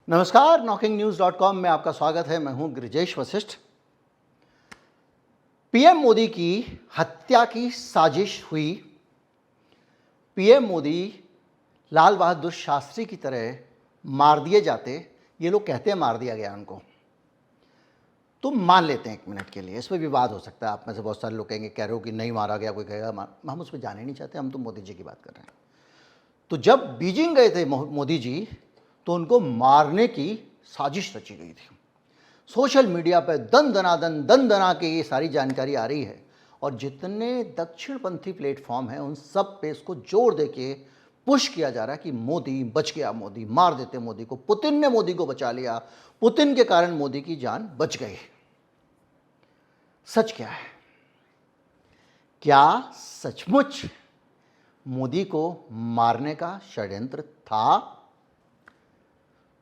नमस्कार, knocking-news.com में आपका स्वागत है। मैं हूं गिरिजेश वशिष्ठ। पीएम मोदी की हत्या की साजिश हुई। पीएम मोदी लाल बहादुर शास्त्री की तरह मार दिए जाते। ये लोग कहते हैं मार दिया गया उनको, तो मान लेते हैं एक मिनट के लिए। इस पर विवाद हो सकता है। आप में से बहुत सारे लोग कहेंगे, कह रहे हो कि नहीं मारा गया, कोई कहेगा हम उस पर जाने नहीं चाहते, हम तो मोदी जी की बात कर रहे हैं। तो जब बीजिंग गए थे मोदी जी, तो उनको मारने की साजिश रची गई थी। सोशल मीडिया पर दन दना के ये सारी जानकारी आ रही है, और जितने दक्षिणपंथी प्लेटफॉर्म हैं उन सब पे इसको जोर दे के पुश किया जा रहा है कि मोदी बच गया, मोदी मार देते मोदी को, पुतिन ने मोदी को बचा लिया, पुतिन के कारण मोदी की जान बच गई। सच क्या है? क्या सचमुच मोदी को मारने का षड्यंत्र था?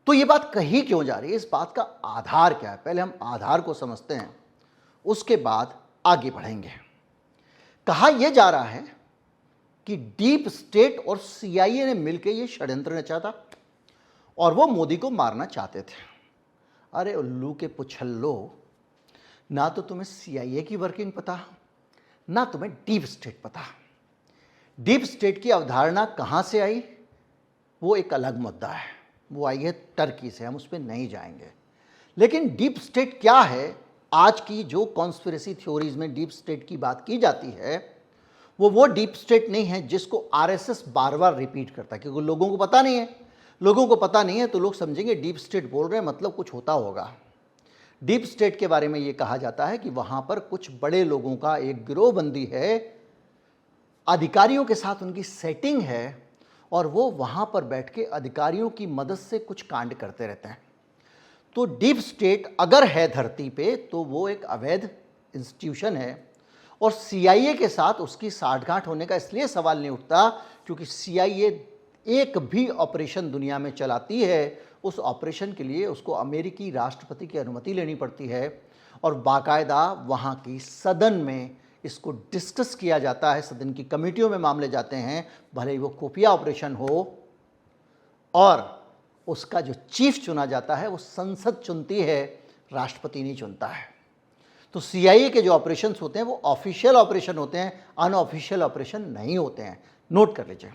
तो ये बात कही क्यों जा रही है? इस बात का आधार क्या है? पहले हम आधार को समझते हैं, उसके बाद आगे बढ़ेंगे। कहा यह जा रहा है कि डीप स्टेट और सीआईए ने मिलकर यह षड्यंत्र रचा था और वो मोदी को मारना चाहते थे। अरे उल्लू के पुछल्लो, ना तो तुम्हें सीआईए की वर्किंग पता, ना तुम्हें डीप स्टेट पता। डीप स्टेट की अवधारणा कहां से आई वो एक अलग मुद्दा है, वो आई है टर्की से, हम उस पर नहीं जाएंगे। लेकिन डीप स्टेट क्या है? आज की जो कॉन्स्पिरेसी थ्योरीज में डीप स्टेट की बात की जाती है, वो डीप स्टेट नहीं है जिसको आरएसएस बार बार रिपीट करता है, क्योंकि लोगों को पता नहीं है। लोगों को पता नहीं है तो लोग समझेंगे डीप स्टेट बोल रहे हैं, मतलब कुछ होता होगा। डीप स्टेट के बारे में ये कहा जाता है कि वहां पर कुछ बड़े लोगों का एक गिरोहबंदी है, अधिकारियों के साथ उनकी सेटिंग है, और वो वहाँ पर बैठ के अधिकारियों की मदद से कुछ कांड करते रहते हैं। तो डीप स्टेट अगर है धरती पे तो वो एक अवैध इंस्टीट्यूशन है, और सीआईए के साथ उसकी साठगांठ होने का इसलिए सवाल नहीं उठता क्योंकि सीआईए एक भी ऑपरेशन दुनिया में चलाती है, उस ऑपरेशन के लिए उसको अमेरिकी राष्ट्रपति की अनुमति लेनी पड़ती है, और बाकायदा वहाँ की सदन में इसको डिस्कस किया जाता है, सदन की कमेटियों में मामले जाते हैं, भले ही वो खुफिया ऑपरेशन हो, और उसका जो चीफ चुना जाता है वो संसद चुनती है, राष्ट्रपति नहीं चुनता है। तो सीआईए के जो ऑपरेशंस होते हैं वो ऑफिशियल ऑपरेशन होते हैं, अनऑफिशियल ऑपरेशन नहीं होते हैं। नोट कर लीजिए।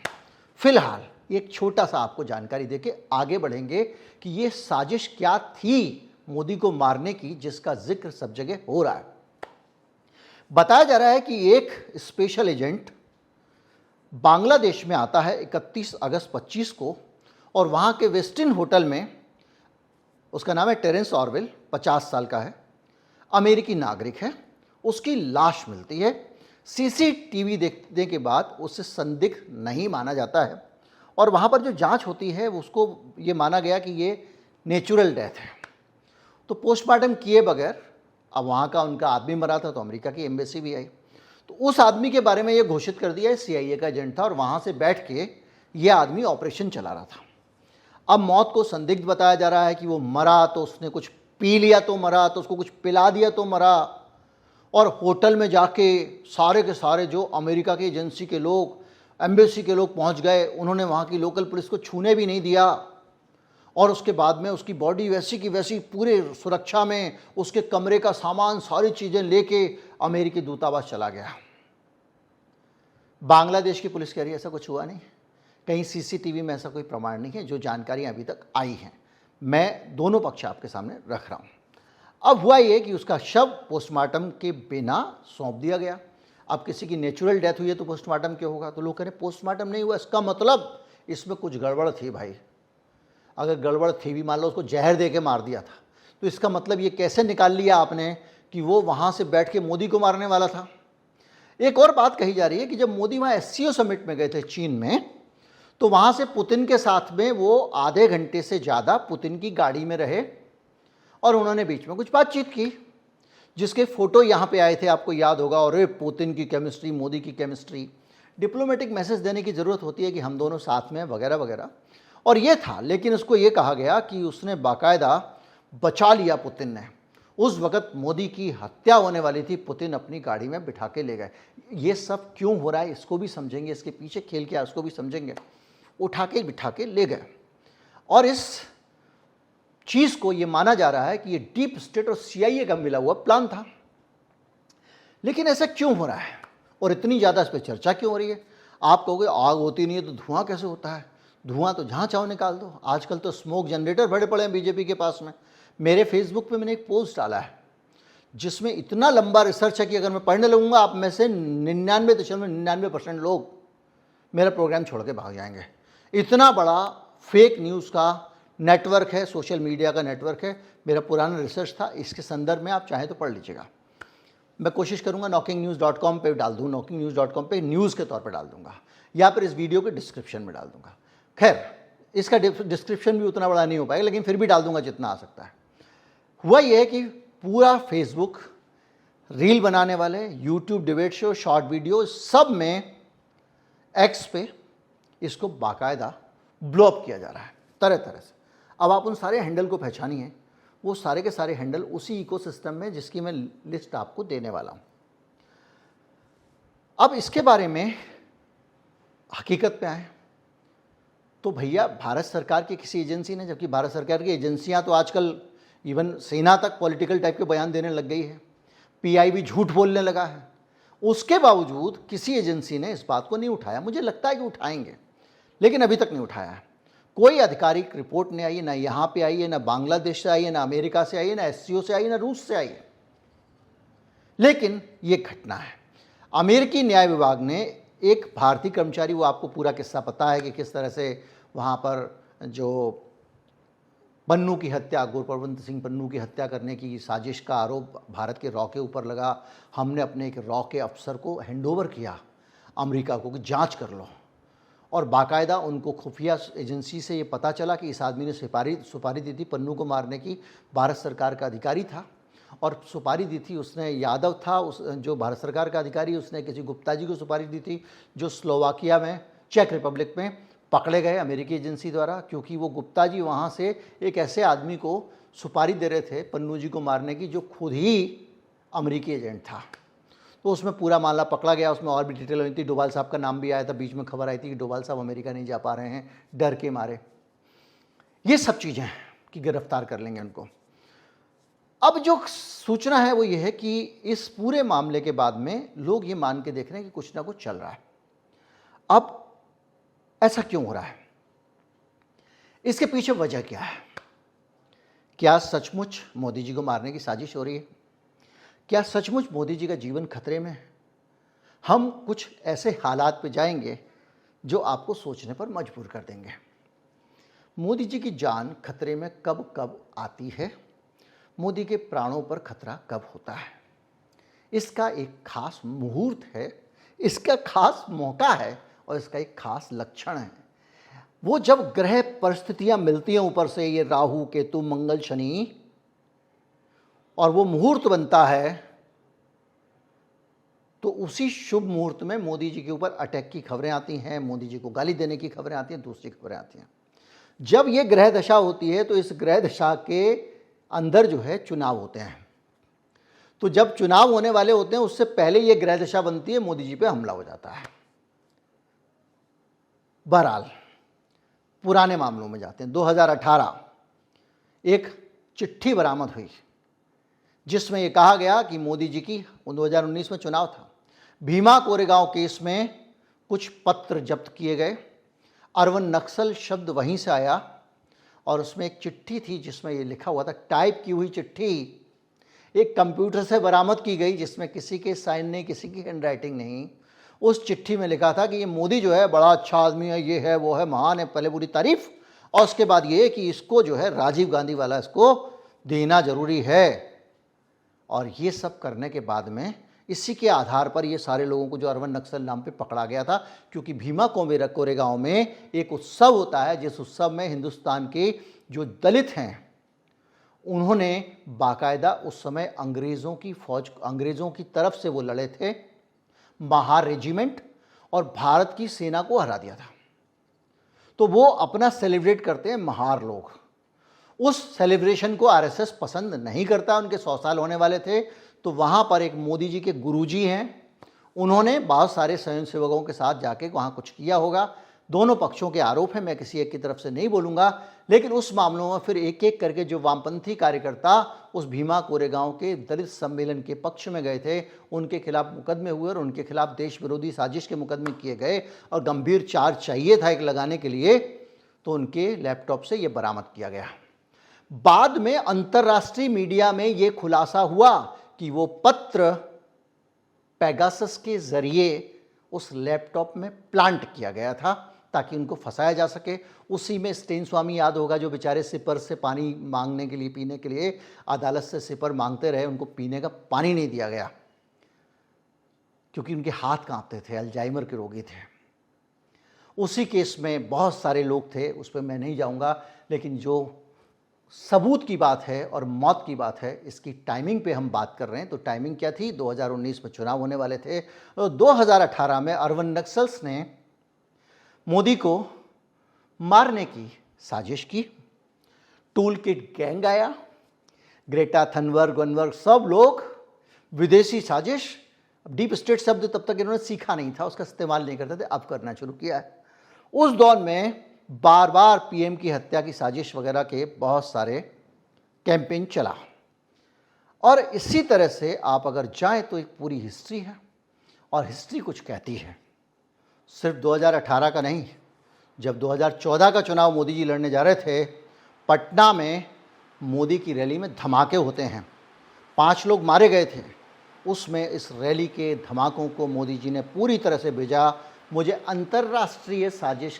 फिलहाल एक छोटा सा आपको जानकारी देके आगे बढ़ेंगे कि ये साजिश क्या थी मोदी को मारने की, जिसका जिक्र सब जगह हो रहा है। बताया जा रहा है कि एक स्पेशल एजेंट बांग्लादेश में आता है 31 अगस्त 25 को, और वहाँ के वेस्टिन होटल में, उसका नाम है टेरेंस ऑरवेल, 50 साल का है, अमेरिकी नागरिक है। उसकी लाश मिलती है। सीसीटीवी देखने के बाद उसे संदिग्ध नहीं माना जाता है, और वहाँ पर जो जांच होती है उसको ये माना गया कि ये नेचुरल डेथ है। तो पोस्टमार्टम किए बगैर, अब वहाँ का उनका आदमी मरा था तो अमेरिका की एम्बेसी भी आई, तो उस आदमी के बारे में ये घोषित कर दिया सीआईए का एजेंट था, और वहाँ से बैठ के ये आदमी ऑपरेशन चला रहा था। अब मौत को संदिग्ध बताया जा रहा है कि वो मरा तो उसने कुछ पी लिया तो मरा, तो उसको कुछ पिला दिया तो मरा, और होटल में जाके सारे के सारे जो अमेरिका की एजेंसी के लोग, एम्बेसी के लोग पहुँच गए, उन्होंने वहाँ की लोकल पुलिस को छूने भी नहीं दिया, और उसके बाद में उसकी बॉडी वैसी की वैसी पूरे सुरक्षा में, उसके कमरे का सामान सारी चीज़ें लेके अमेरिकी दूतावास चला गया। बांग्लादेश की पुलिस कह रही है ऐसा कुछ हुआ नहीं, कहीं सीसीटीवी में ऐसा कोई प्रमाण नहीं है, जो जानकारियां अभी तक आई हैं। मैं दोनों पक्ष आपके सामने रख रहा हूँ। अब हुआ ये कि उसका शव पोस्टमार्टम के बिना सौंप दिया गया। अब किसी की नेचुरल डेथ हुई है तो पोस्टमार्टम क्यों होगा? तो लोग कह रहे पोस्टमार्टम नहीं हुआ, इसका मतलब इसमें कुछ गड़बड़ थी भाई। अगर गड़बड़ थी भी, मान लो उसको जहर दे के मार दिया था, तो इसका मतलब ये कैसे निकाल लिया आपने कि वो वहाँ से बैठ के मोदी को मारने वाला था? एक और बात कही जा रही है कि जब मोदी वहाँ एससीओ समिट में गए थे चीन में, तो वहाँ से पुतिन के साथ में वो आधे घंटे से ज़्यादा पुतिन की गाड़ी में रहे, और उन्होंने बीच में कुछ बातचीत की, जिसके फ़ोटो यहाँ पे आए थे, आपको याद होगा। और पुतिन की केमिस्ट्री, मोदी की केमिस्ट्री, डिप्लोमेटिक मैसेज देने की ज़रूरत होती है कि हम दोनों साथ में, वगैरह वगैरह, और ये था। लेकिन उसको ये कहा गया कि उसने बाकायदा बचा लिया पुतिन ने। उस वक़्त मोदी की हत्या होने वाली थी, पुतिन अपनी गाड़ी में बिठा के ले गए। ये सब क्यों हो रहा है इसको भी समझेंगे, इसके पीछे खेल क्या है उसको भी समझेंगे। उठा के बिठा के ले गए, और इस चीज को यह माना जा रहा है कि यह डीप स्टेट और CIA का मिला हुआ प्लान था। लेकिन ऐसा क्यों हो रहा है और इतनी ज्यादा इस पर चर्चा क्यों हो रही है? आप कहोगे आग होती नहीं है तो धुआं कैसे होता है? धुआं तो जहां चाहो निकाल दो। आजकल तो स्मोक जनरेटर बड़े पड़े हैं बीजेपी के पास में। मेरे फेसबुक पे मैंने एक पोस्ट डाला है जिसमें इतना लंबा रिसर्च है कि अगर मैं पढ़ने लगूंगा आप में से 99.99% लोग मेरा प्रोग्राम छोड़ के भाग जाएंगे। इतना बड़ा फेक न्यूज़ का नेटवर्क है, सोशल मीडिया का नेटवर्क है। मेरा पुराना रिसर्च था, इसके संदर्भ में आप चाहें तो पढ़ लीजिएगा। मैं कोशिश करूंगा knockingnews.com पे डाल दूँ, knockingnews.com पे न्यूज़ के तौर पे डाल दूंगा या फिर इस वीडियो के डिस्क्रिप्शन में डाल दूंगा। खैर, इसका डिस्क्रिप्शन भी उतना बड़ा नहीं हो पाएगा, लेकिन फिर भी डाल दूंगा जितना आ सकता है। हुआ यह है कि पूरा फेसबुक, रील बनाने वाले, YouTube debate show, short video, सब में, एक्स पे इसको बाकायदा ब्लॉक किया जा रहा है तरह तरह से। अब आप उन सारे हैंडल को पहचानिए, वो सारे के सारे हैंडल उसी इकोसिस्टम में जिसकी मैं लिस्ट आपको देने वाला हूं। अब इसके बारे में हकीकत पे आए तो भैया भारत सरकार की किसी एजेंसी ने, जबकि भारत सरकार की एजेंसियां तो आजकल इवन सेना तक पॉलिटिकल टाइप के बयान देने लग गई है, PI भी झूठ बोलने लगा है, उसके बावजूद किसी एजेंसी ने इस बात को नहीं उठाया। मुझे लगता है कि उठाएंगे, लेकिन अभी तक नहीं उठाया है। कोई आधिकारिक रिपोर्ट नहीं आई है, ना यहाँ पे आई है, ना बांग्लादेश से आई है, ना अमेरिका से आई है, ना SCO से आई है, ना रूस से आई है। लेकिन ये घटना है। अमेरिकी न्याय विभाग ने एक भारतीय कर्मचारी, वो आपको पूरा किस्सा पता है कि किस तरह से वहाँ पर जो पन्नू की हत्या, गुरप्रवंत सिंह पन्नू की हत्या करने की साजिश का आरोप भारत के रॉ के ऊपर लगा। हमने अपने एक रॉ के अफसर को हैंडओवर किया अमेरिका को कि जांच कर लो, और बाकायदा उनको खुफिया एजेंसी से ये पता चला कि इस आदमी ने सुपारी दी थी पन्नू को मारने की। भारत सरकार का अधिकारी था और सुपारी दी थी उसने, यादव था उस जो भारत सरकार का अधिकारी, उसने किसी गुप्ता जी को सुपारी दी थी जो स्लोवाकिया में, चेक रिपब्लिक में पकड़े गए अमेरिकी एजेंसी द्वारा, क्योंकि वो गुप्ता जी वहाँ से एक ऐसे आदमी को सुपारी दे रहे थे पन्नू जी को मारने की जो खुद ही अमेरिकी एजेंट था। तो उसमें पूरा मामला पकड़ा गया। उसमें और भी डिटेल हुई थी, डोभाल साहब का नाम भी आया था, बीच में खबर आई थी कि डोभाल साहब अमेरिका नहीं जा पा रहे हैं डर के मारे। ये सब चीज़ें हैं कि गिरफ्तार कर लेंगे उनको। अब जो सूचना है वो ये है कि इस पूरे मामले के बाद में लोग ये मान के देख रहे हैं कि कुछ ना कुछ चल रहा है। अब ऐसा क्यों हो रहा है? इसके पीछे वजह क्या है? क्या सचमुच मोदी जी को मारने की साजिश हो रही है? क्या सचमुच मोदी जी का जीवन खतरे में है? हम कुछ ऐसे हालात पे जाएंगे जो आपको सोचने पर मजबूर कर देंगे। मोदी जी की जान खतरे में कब कब आती है, मोदी के प्राणों पर खतरा कब होता है, इसका एक खास मुहूर्त है, इसका खास मौका है और इसका एक खास लक्षण है। वो जब ग्रह परिस्थितियां मिलती हैं ऊपर से, ये राहु केतु मंगल शनि, और वो मुहूर्त बनता है, तो उसी शुभ मुहूर्त में मोदी जी के ऊपर अटैक की खबरें आती हैं, मोदी जी को गाली देने की खबरें आती हैं, दूसरी खबरें आती हैं। जब ये ग्रह दशा होती है तो इस ग्रह दशा के अंदर जो है चुनाव होते हैं। तो जब चुनाव होने वाले होते हैं उससे पहले ये ग्रह दशा बनती है, मोदी जी पे हमला हो जाता है। बहरहाल पुराने मामलों में जाते हैं। 2018 एक चिट्ठी बरामद हुई जिसमें यह कहा गया कि मोदी जी की, 2019 में चुनाव था, भीमा कोरेगांव केस में कुछ पत्र जब्त किए गए। अरवन नक्सल शब्द वहीं से आया और उसमें एक चिट्ठी थी जिसमें ये लिखा हुआ था, टाइप की हुई चिट्ठी एक कंप्यूटर से बरामद की गई जिसमें किसी के साइन नहीं, किसी की हैंडराइटिंग नहीं। उस चिट्ठी में लिखा था कि ये मोदी जो है बड़ा अच्छा आदमी है, ये है वो है, महान है, पहले पूरी तारीफ, और उसके बाद ये कि इसको जो है राजीव गांधी वाला इसको देना जरूरी है। और ये सब करने के बाद में इसी के आधार पर ये सारे लोगों को जो अरवन नक्सल नाम पे पकड़ा गया था, क्योंकि भीमा कोरेगांव में एक उत्सव होता है जिस उत्सव में हिंदुस्तान के जो दलित हैं उन्होंने बाकायदा उस समय अंग्रेज़ों की फौज, अंग्रेज़ों की तरफ से वो लड़े थे, महार रेजिमेंट, और भारत की सेना को हरा दिया था। तो वो अपना सेलिब्रेट करते हैं महार लोग। उस सेलिब्रेशन को आरएसएस पसंद नहीं करता। उनके 100 साल होने वाले थे, तो वहाँ पर एक मोदी जी के गुरुजी हैं, उन्होंने बहुत सारे स्वयंसेवकों के साथ जाके वहाँ कुछ किया होगा। दोनों पक्षों के आरोप हैं, मैं किसी एक की तरफ से नहीं बोलूँगा, लेकिन उस मामलों में फिर एक एक करके जो वामपंथी कार्यकर्ता उस भीमा कोरेगांव के दलित सम्मेलन के पक्ष में गए थे, उनके खिलाफ मुकदमे हुए और उनके खिलाफ देश विरोधी साजिश के मुकदमे किए गए और गंभीर चार्ज चाहिए था एक लगाने के लिए, तो उनके लैपटॉप से ये बरामद किया गया। बाद में अंतर्राष्ट्रीय मीडिया में ये खुलासा हुआ कि वो पत्र पेगासस के जरिए उस लैपटॉप में प्लांट किया गया था ताकि उनको फंसाया जा सके। उसी में स्टेन स्वामी याद होगा, जो बेचारे सिपर से पानी मांगने के लिए, पीने के लिए अदालत से सिपर मांगते रहे, उनको पीने का पानी नहीं दिया गया क्योंकि उनके हाथ कांपते थे, अल्जाइमर के रोगी थे। उसी केस में बहुत सारे लोग थे, उस पर मैं नहीं जाऊंगा, लेकिन जो सबूत की बात है और मौत की बात है, इसकी टाइमिंग पे हम बात कर रहे हैं। तो टाइमिंग क्या थी? 2019 में चुनाव होने वाले थे और 2018 में अरविंद नक्सल्स ने मोदी को मारने की साजिश की। टूल किट गैंग आया, ग्रेटा थनबर्ग वनबर्ग सब लोग, विदेशी साजिश। डीप स्टेट शब्द तब तक इन्होंने सीखा नहीं था, उसका इस्तेमाल नहीं करते थे, अब करना शुरू किया है। उस दौर में बार बार पीएम की हत्या की साजिश वगैरह के बहुत सारे कैंपेन चला। और इसी तरह से आप अगर जाएं तो एक पूरी हिस्ट्री है और हिस्ट्री कुछ कहती है। सिर्फ 2018 का नहीं, जब 2014 का चुनाव मोदी जी लड़ने जा रहे थे, पटना में मोदी की रैली में धमाके होते हैं, 5 लोग मारे गए थे। उसमें इस रैली के धमाकों को मोदी जी ने पूरी तरह से भेजा। मुझे अंतर्राष्ट्रीय साजिश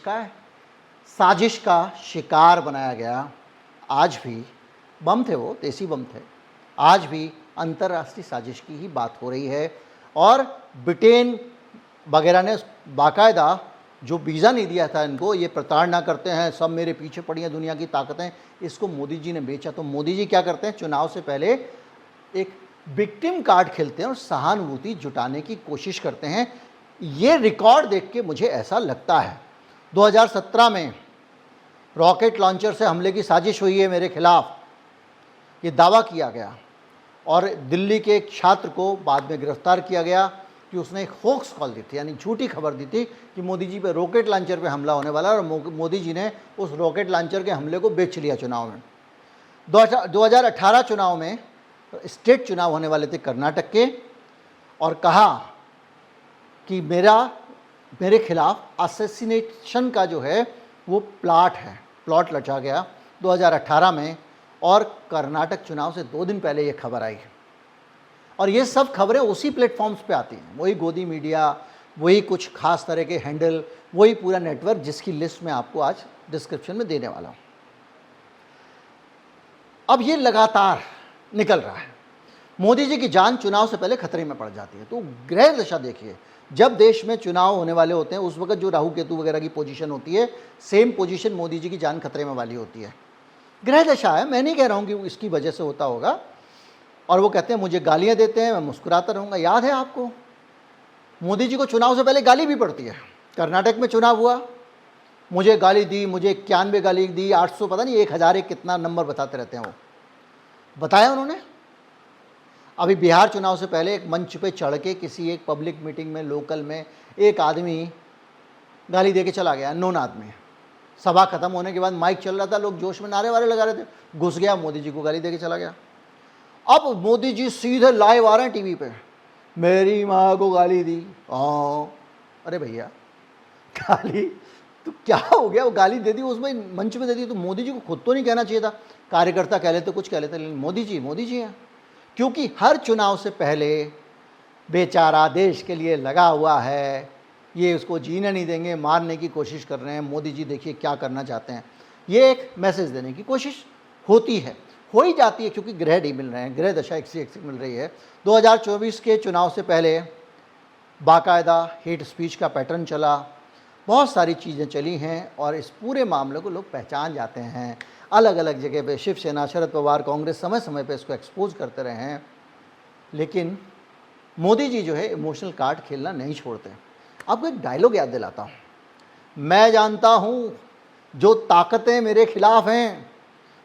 का शिकार बनाया गया। आज भी बम थे, वो देसी बम थे, आज भी अंतर्राष्ट्रीय साजिश की ही बात हो रही है। और ब्रिटेन वगैरह ने बाकायदा जो वीज़ा नहीं दिया था इनको, ये प्रताड़ना करते हैं, सब मेरे पीछे पड़ी हैं दुनिया की ताकतें, इसको मोदी जी ने बेचा। तो मोदी जी क्या करते हैं? चुनाव से पहले एक विक्टिम कार्ड खेलते हैं और सहानुभूति जुटाने की कोशिश करते हैं। ये रिकॉर्ड देख के मुझे ऐसा लगता है। 2017 में रॉकेट लॉन्चर से हमले की साजिश हुई है मेरे खिलाफ, ये दावा किया गया और दिल्ली के एक छात्र को बाद में गिरफ्तार किया गया कि उसने एक होक्स कॉल दी थी, यानी झूठी खबर दी थी कि मोदी जी पे रॉकेट लॉन्चर पे हमला होने वाला है, और मोदी जी ने उस रॉकेट लॉन्चर के हमले को बेच लिया चुनाव में। 2018 चुनाव में स्टेट चुनाव होने वाले थे कर्नाटक के, और कहा कि मेरे खिलाफ असैसिनेशन का जो है वो प्लॉट रचा गया 2018 में। और कर्नाटक चुनाव से 2 दिन पहले ये खबर आई। और ये सब खबरें उसी प्लेटफॉर्म्स पे आती हैं, वही गोदी मीडिया, वही कुछ खास तरह के हैंडल, वही पूरा नेटवर्क, जिसकी लिस्ट मैं आपको आज डिस्क्रिप्शन में देने वाला हूँ। अब ये लगातार निकल रहा है। मोदी जी की जान चुनाव से पहले खतरे में पड़ जाती है। तो ग्रह दशा देखिए, जब देश में चुनाव होने वाले होते हैं उस वक्त जो राहु केतु वगैरह की पोजीशन होती है, सेम पोजीशन मोदी जी की जान खतरे में वाली होती है। ग्रह दशा है, मैं नहीं कह रहा हूँ कि इसकी वजह से होता होगा। और वो कहते हैं मुझे गालियाँ देते हैं, मैं मुस्कुराता रहूँगा। याद है आपको, मोदी जी को चुनाव से पहले गाली भी पड़ती है। कर्नाटक में चुनाव हुआ, मुझे गाली दी, मुझे 91 गाली दी, 800 पता नहीं 1000 कितना नंबर बताते रहते हैं, वो बताया उन्होंने। अभी बिहार चुनाव से पहले एक मंच पे चढ़ के किसी एक पब्लिक मीटिंग में, लोकल में, एक आदमी गाली दे के चला गया, अननोन आदमी। सभा खत्म होने के बाद माइक चल रहा था, लोग जोश में नारे वारे लगा रहे थे, घुस गया, मोदी जी को गाली दे के चला गया। अब मोदी जी सीधे लाइव आ रहे हैं टीवी पे, मेरी माँ को गाली दी। अरे भैया, गाली तो क्या हो गया? वो गाली दे दी, उसमें मंच में दे दी, तो मोदी जी को खुद तो नहीं कहना चाहिए था। कार्यकर्ता कह लेते, कुछ कह लेते, लेकिन मोदी जी हैं। क्योंकि हर चुनाव से पहले बेचारा देश के लिए लगा हुआ है, ये उसको जीने नहीं देंगे, मारने की कोशिश कर रहे हैं। मोदी जी देखिए क्या करना चाहते हैं, ये एक मैसेज देने की कोशिश होती है, हो ही जाती है, क्योंकि ग्रह नहीं मिल रहे हैं, ग्रह दशा एक से एक मिल रही है। 2024 के चुनाव से पहले बाकायदा हेट स्पीच का पैटर्न चला, बहुत सारी चीज़ें चली हैं, और इस पूरे मामले को लोग पहचान जाते हैं। अलग अलग जगह पे शिवसेना, शरद पवार, कांग्रेस समय समय पे इसको एक्सपोज करते रहे हैं, लेकिन मोदी जी जो है इमोशनल कार्ड खेलना नहीं छोड़ते। आपको एक डायलॉग याद दिलाता हूँ, मैं जानता हूँ जो ताकतें मेरे खिलाफ हैं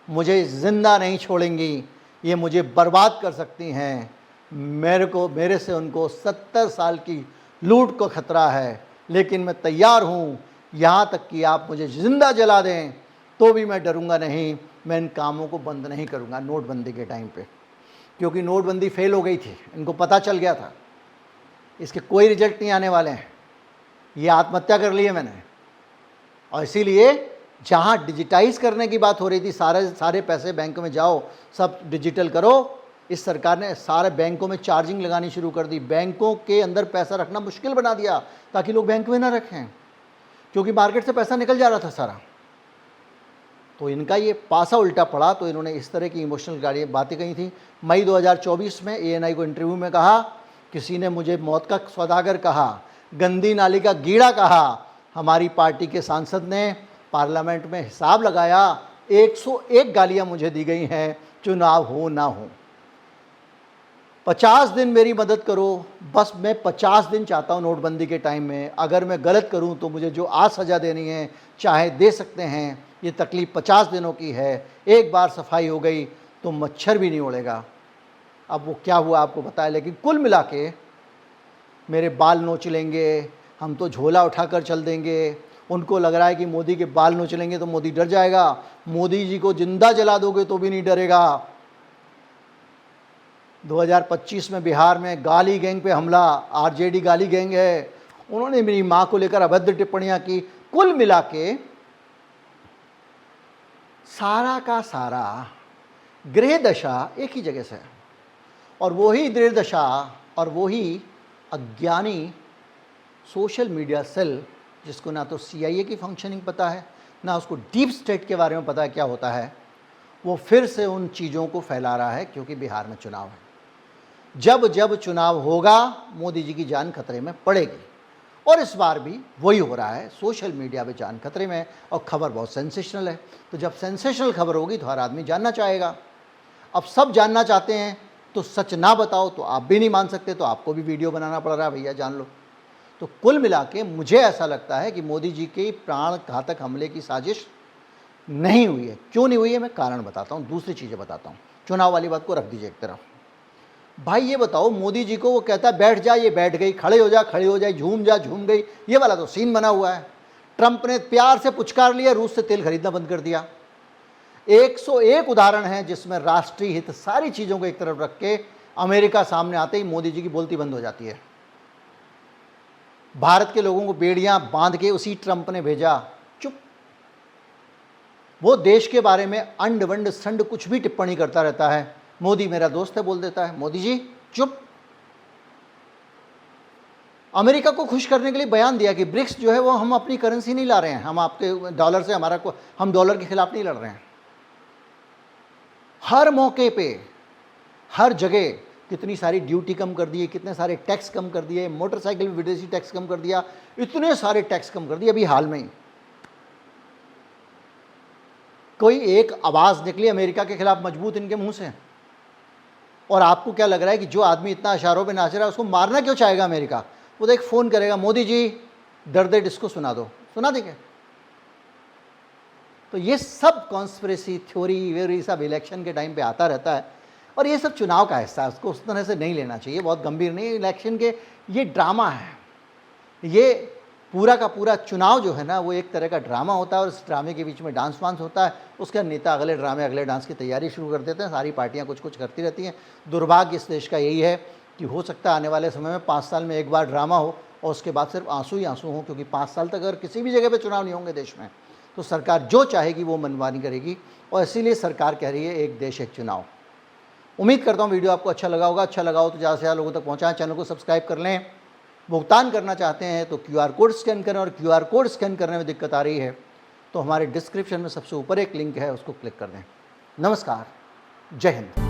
मुझे ज़िंदा नहीं छोड़ेंगी, ये मुझे बर्बाद कर सकती हैं। मेरे से उनको 70 साल की लूट को खतरा है, लेकिन मैं तैयार हूँ, यहाँ तक कि आप मुझे ज़िंदा जला दें तो भी मैं डरूंगा नहीं, मैं इन कामों को बंद नहीं करूंगा नोटबंदी के टाइम पे, क्योंकि नोटबंदी फेल हो गई थी, इनको पता चल गया था इसके कोई रिजल्ट नहीं आने वाले हैं। ये आत्महत्या कर ली है मैंने, और इसीलिए जहाँ डिजिटाइज करने की बात हो रही थी, सारे पैसे बैंक में जाओ, सब डिजिटल करो, इस सरकार ने सारे बैंकों में चार्जिंग लगानी शुरू कर दी। बैंकों के अंदर पैसा रखना मुश्किल बना दिया ताकि लोग बैंक में ना रखें, क्योंकि मार्केट से पैसा निकल जा रहा था सारा। तो इनका ये पासा उल्टा पड़ा, तो इन्होंने इस तरह की इमोशनल बातें कही थी। मई 2024 में ANI को इंटरव्यू में कहा, किसी ने मुझे मौत का सौदागर कहा, गंदी नाली का कीड़ा कहा। हमारी पार्टी के सांसद ने पार्लियामेंट में हिसाब लगाया, 101 गालियां मुझे दी गई हैं, चुनाव हो ना हो। 50 दिन मेरी मदद करो, बस मैं 50 दिन चाहता हूँ नोटबंदी के टाइम में। अगर मैं गलत करूँ तो मुझे जो आज सज़ा देनी है चाहे दे सकते हैं। ये तकलीफ़ 50 दिनों की है, एक बार सफाई हो गई तो मच्छर भी नहीं उड़ेगा। अब वो क्या हुआ आपको पता है, लेकिन कुल मिला के मेरे बाल नोच लेंगे, हम तो झोला उठाकर चल देंगे। उनको लग रहा है कि मोदी के बाल नोच लेंगे तो मोदी डर जाएगा, मोदी जी को जिंदा जला दोगे तो भी नहीं डरेगा। 2025 में बिहार में गाली गैंग पे हमला, RJD गाली गैंग है, उन्होंने मेरी माँ को लेकर अभद्र टिप्पणियां की। कुल मिला के सारा का सारा गृह दशा एक ही जगह से है, और वही गृह दशा और वही अज्ञानी सोशल मीडिया सेल, जिसको ना तो CIA की फंक्शनिंग पता है, ना उसको डीप स्टेट के बारे में पता है क्या होता है, वो फिर से उन चीज़ों को फैला रहा है। क्योंकि बिहार में चुनाव है, जब जब चुनाव होगा मोदी जी की जान खतरे में पड़ेगी, और इस बार भी वही हो रहा है। सोशल मीडिया पे जान खतरे में, और खबर बहुत सेंसेशनल है। तो जब सेंसेशनल खबर होगी तो हर आदमी जानना चाहेगा। अब सब जानना चाहते हैं, तो सच ना बताओ तो आप भी नहीं मान सकते, तो आपको भी वीडियो बनाना पड़ रहा है, भैया जान लो। तो कुल मिला के मुझे ऐसा लगता है कि मोदी जी के प्राण घातक हमले की साजिश नहीं हुई है। क्यों नहीं हुई है मैं कारण बताता हूँ, दूसरी चीज़ें बताता हूँ। चुनाव वाली बात को रख दीजिए एक तरफ। भाई ये बताओ, मोदी जी को वो कहता है बैठ जा, ये बैठ गई, खड़े हो जा, खड़ी हो जाए, झूम जा, झूम गई, ये वाला तो सीन बना हुआ है। ट्रंप ने प्यार से पुचकार लिया, रूस से तेल खरीदना बंद कर दिया। 101 उदाहरण है जिसमें राष्ट्रीय हित सारी चीज़ों को एक तरफ रख के अमेरिका सामने आते ही मोदी जी की बोलती बंद हो जाती है। भारत के लोगों को बेड़ियां बांध के उसी ट्रंप ने भेजा, चुप। वो देश के बारे में अंड वंड संड कुछ भी टिप्पणी करता रहता है, मोदी मेरा दोस्त है बोल देता है, मोदी जी चुप। अमेरिका को खुश करने के लिए बयान दिया कि ब्रिक्स जो है वो हम अपनी करेंसी नहीं ला रहे हैं, हम आपके डॉलर से हम डॉलर के खिलाफ नहीं लड़ रहे हैं। हर मौके पे हर जगह कितनी सारी ड्यूटी कम कर दी है, कितने सारे टैक्स कम कर दिए, मोटरसाइकिल में विदेशी टैक्स कम कर दिया, इतने सारे टैक्स कम कर दिए। अभी हाल में कोई एक आवाज़ निकली अमेरिका के खिलाफ मजबूत इनके मुंह से, और आपको क्या लग रहा है कि जो आदमी इतना इशारों पे नाच रहा है उसको मारना क्यों चाहेगा अमेरिका? वो तो एक फ़ोन करेगा, मोदी जी दर्द डिस्को सुना दो, सुना देंगे। तो ये सब कॉन्स्पिरेसी थ्योरी वेरी सब इलेक्शन के टाइम पे आता रहता है, और ये सब चुनाव का हिस्सा है, उसको उस तरह से नहीं लेना चाहिए, बहुत गंभीर नहीं। इलेक्शन के ये ड्रामा है, ये पूरा का पूरा चुनाव जो है ना वो एक तरह का ड्रामा होता है, और इस ड्रामे के बीच में डांस वांस होता है। उसका नेता अगले ड्रामे अगले डांस की तैयारी शुरू कर देते हैं। सारी पार्टियां कुछ कुछ करती रहती हैं। दुर्भाग्य इस देश का यही है कि हो सकता है आने वाले समय में 5 साल में एक बार ड्रामा हो, और उसके बाद सिर्फ आंसू ही आंसू हों, क्योंकि 5 साल तक अगर किसी भी जगह पर चुनाव नहीं होंगे देश में तो सरकार जो चाहेगी वो मनमानी करेगी, और इसीलिए सरकार कह रही है एक देश एक चुनाव। उम्मीद करता हूँ वीडियो आपको अच्छा लगा होगा। अच्छा लगा हो तो ज़्यादा से ज़्यादा लोगों तक पहुँचाएं, चैनल को सब्सक्राइब कर लें। भुगतान करना चाहते हैं तो QR कोड स्कैन करें, और QR कोड स्कैन करने में दिक्कत आ रही है तो हमारे डिस्क्रिप्शन में सबसे ऊपर एक लिंक है, उसको क्लिक कर दें। नमस्कार, जय हिंद।